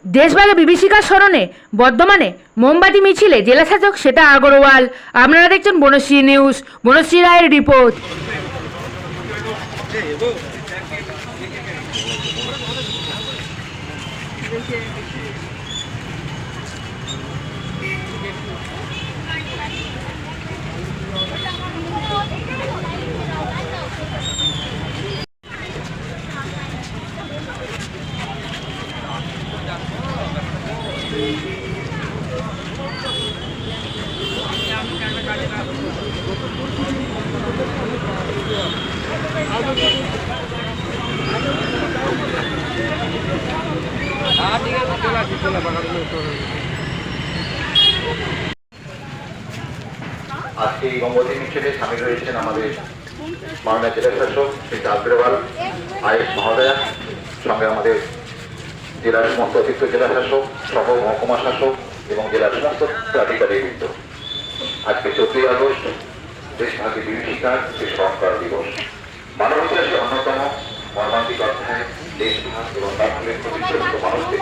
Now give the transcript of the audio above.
দেশভাগে বিভীষিকার স্মরণে বর্ধমানে মোমবাতি মিছিলে জেলাশাসক শ্বেতা আগরওয়াল। আপনারা দেখছেন বনশ্রী নিউজ, বনশ্রী রায়ের রিপোর্ট। আজকে এই মোমবাতি মিছিলে সামিল হয়েছেন আমাদের মাননীয় জেলা শাসক শ্রী আগরওয়াল আইএস মহোদয়া, সঙ্গে আমাদের জেলার সমস্ত অতিরিক্ত জেলা শাসক সহ মহকুমা শাসক এবং জেলার সমস্ত আধিকারিকবৃন্দ। আজকে 14ই আগস্ট দেশভাগে বিভীষিকার স্মরণ দিবস। মানব ইতিহাসের অন্যতম মর্মান্তিক অধ্যায় দেশভাগ এবং তার ফলে ক্ষতিগ্রস্ত মানুষদের